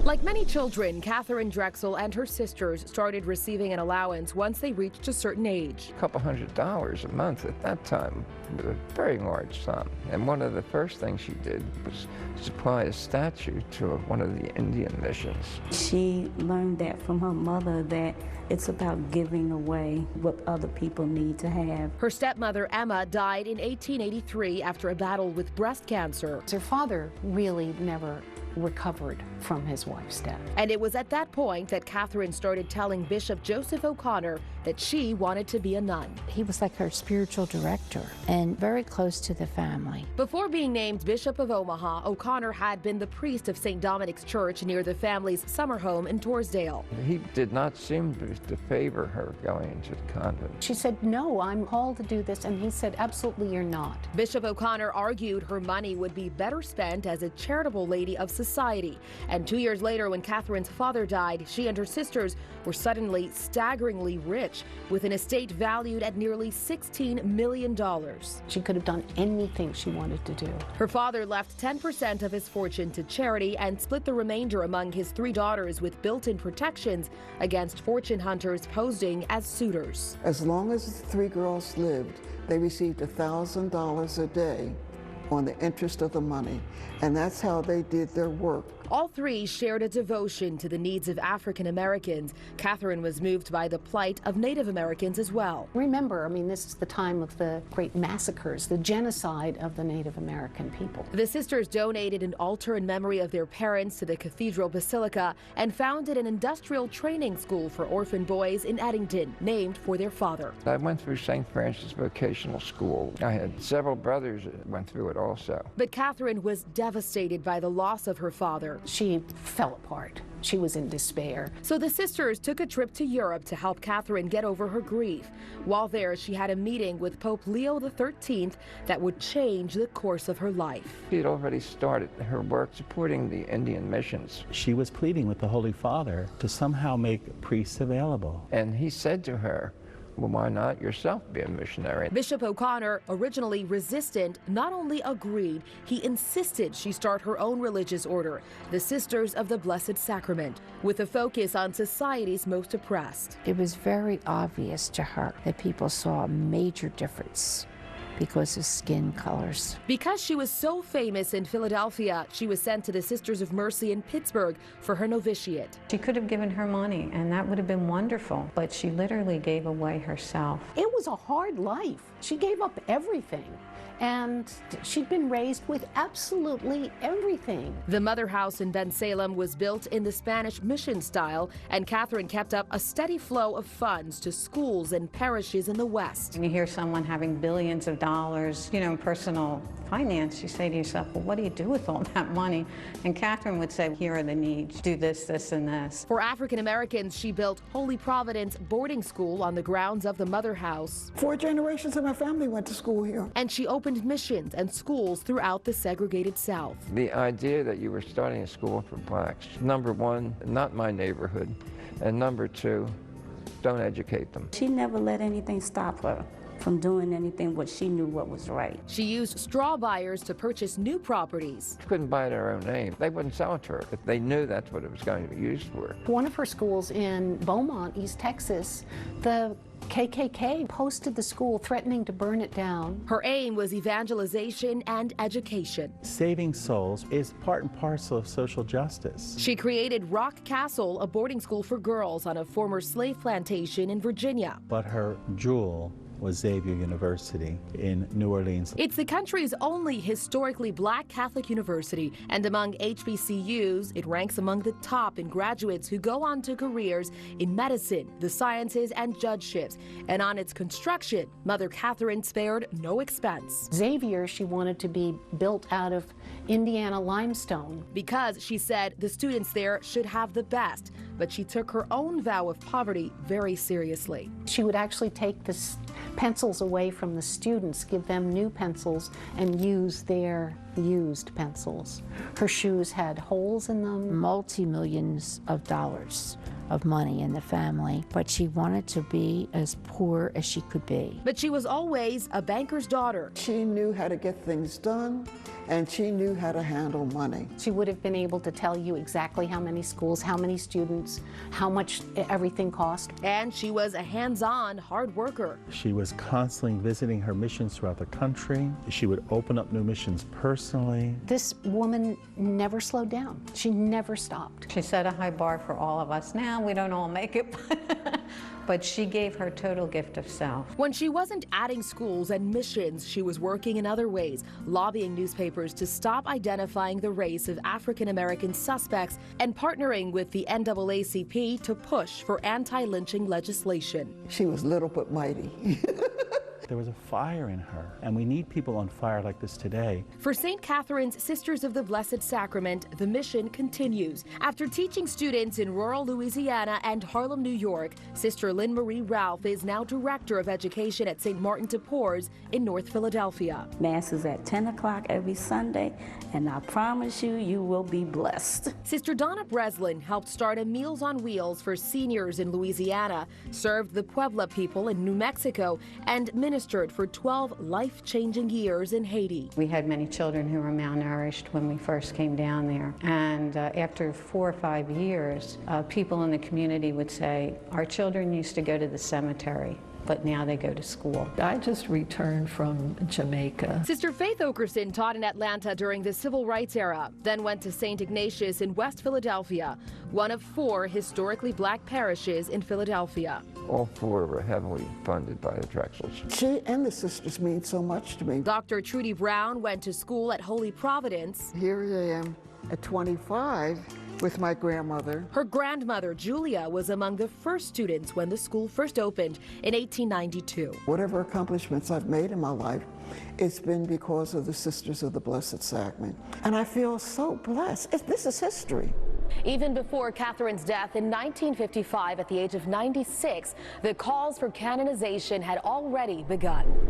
Like many children, Katherine Drexel and her sisters started receiving an allowance once they reached a certain age. A couple $100s a month at that time was a very large sum. And one of the first things she did was supply a statue to one of the Indian missions. She learned that from her mother, that it's about giving away what other people need to have. Her stepmother, Emma, died in 1883 after a battle with breast cancer. Her father really never recovered from his wife's death. And it was at that point that Katherine started telling Bishop Joseph O'Connor that she wanted to be a nun. He was like her spiritual director and very close to the family. Before being named Bishop of Omaha, O'Connor had been the priest of St. Dominic's Church near the family's summer home in Torresdale. He did not seem to favor her going into the convent. She said, "No, I'm called to do this," and he said, "Absolutely, you're not." Bishop O'Connor argued her money would be better spent as a charitable lady of society. And 2 years later, when Katherine's father died, she and her sisters were suddenly staggeringly rich, with an estate valued at nearly $16 million. She could have done anything she wanted to do. Her father left 10% of his fortune to charity and split the remainder among his 3 daughters with built-in protections against fortune hunters posing as suitors. As long as the 3 girls lived, they received $1,000 a day on the interest of the money, and that's how they did their work. All 3 shared a devotion to the needs of African Americans. Katherine was moved by the plight of Native Americans as well. Remember, I mean, this is the time of the great massacres, the genocide of the Native American people. The sisters donated an altar in memory of their parents to the Cathedral Basilica and founded an industrial training school for orphan boys in Eddington, named for their father. I went through St. Francis Vocational School. I had several brothers that went through it also. But Katherine was devastated by the loss of her father. She fell apart. She was in despair. So the sisters took a trip to Europe to help Katherine get over her grief. While there, she had a meeting with Pope Leo XIII that would change the course of her life. She had already started her work supporting the Indian missions. She was pleading with the Holy Father to somehow make priests available. And he said to her, "Well, why not yourself be a missionary?" Bishop O'Connor, originally resistant, not only agreed, he insisted she start her own religious order, the Sisters of the Blessed Sacrament, with a focus on society's most oppressed. It was very obvious to her that people saw a major difference because of skin colors. Because she was so famous in Philadelphia, she was sent to the Sisters of Mercy in Pittsburgh for her novitiate. She could have given her money, and that would have been wonderful, but she literally gave away herself. It was a hard life. She gave up everything, and she'd been raised with absolutely everything. The Mother House in Bensalem was built in the Spanish mission style, and Katherine kept up a steady flow of funds to schools and parishes in the West. When you hear someone having billions of dollars, in personal finance, you say to yourself, well, what do you do with all that money? And Katherine would say, here are the needs. Do this, this, and this. For African Americans, she built Holy Providence boarding school on the grounds of the Mother House. 4 generations of my family went to school here. And she opened missions and schools throughout the segregated South. The idea that you were starting a school for blacks, number 1, not my neighborhood, and number 2, don't educate them. She never let anything stop her from doing anything what she knew what was right. She used straw buyers to purchase new properties. She couldn't buy it in her own name. They wouldn't sell it to her if they knew that's what it was going to be used for. One of her schools in Beaumont, East Texas, the KKK posted the school threatening to burn it down. Her aim was evangelization and education. Saving souls is part and parcel of social justice. She created Rock Castle, a boarding school for girls on a former slave plantation in Virginia. But her jewel was Xavier University in New Orleans. It's the country's only historically black Catholic university, and among HBCUs, it ranks among the top in graduates who go on to careers in medicine, the sciences, and judgeships. And on its construction, Mother Katherine spared no expense. Xavier, she wanted to be built out of Indiana limestone. Because, she said, the students there should have the best, but she took her own vow of poverty very seriously. She would actually take the pencils away from the students, give them new pencils, and use their used pencils. Her shoes had holes in them. Multi-millions of dollars of money in the family, but she wanted to be as poor as she could be. But she was always a banker's daughter. She knew how to get things done, and she knew how to handle money. She would have been able to tell you exactly how many schools, how many students, how much everything cost. And she was a hands-on hard worker. She was constantly visiting her missions throughout the country. She would open up new missions personally. This woman never slowed down. She never stopped. She set a high bar for all of us. Now we don't all make it, but she gave her total gift of self. When she wasn't adding schools and missions, she was working in other ways, lobbying newspapers to stop identifying the race of African-American suspects and partnering with the NAACP to push for anti-lynching legislation. She was little but mighty. There was a fire in her, and we need people on fire like this today. For St. Catherine's Sisters of the Blessed Sacrament, the mission continues. After teaching students in rural Louisiana and Harlem, New York, Sister Lynn Marie Ralph is now Director of Education at St. Martin de Porres in North Philadelphia. Mass is at 10 o'clock every Sunday, and I promise you, you will be blessed. Sister Donna Breslin helped start a Meals on Wheels for seniors in Louisiana, served the Puebla people in New Mexico, and ministered for 12 life-changing years in Haiti. We had many children who were malnourished when we first came down there. And after 4 or 5 years, people in the community would say, our children used to go to the cemetery, but now they go to school. I just returned from Jamaica. Sister Faith Okerson taught in Atlanta during the Civil Rights era, then went to St. Ignatius in West Philadelphia, one of 4 historically black parishes in Philadelphia. All 4 were heavily funded by the Drexels. She and the sisters mean so much to me. Dr. Trudy Brown went to school at Holy Providence. Here I am at 25 with my grandmother. Her grandmother, Julia, was among the first students when the school first opened in 1892. Whatever accomplishments I've made in my life, it's been because of the Sisters of the Blessed Sacrament. And I feel so blessed. This is history. Even before Catherine's death in 1955 at the age of 96, the calls for canonization had already begun.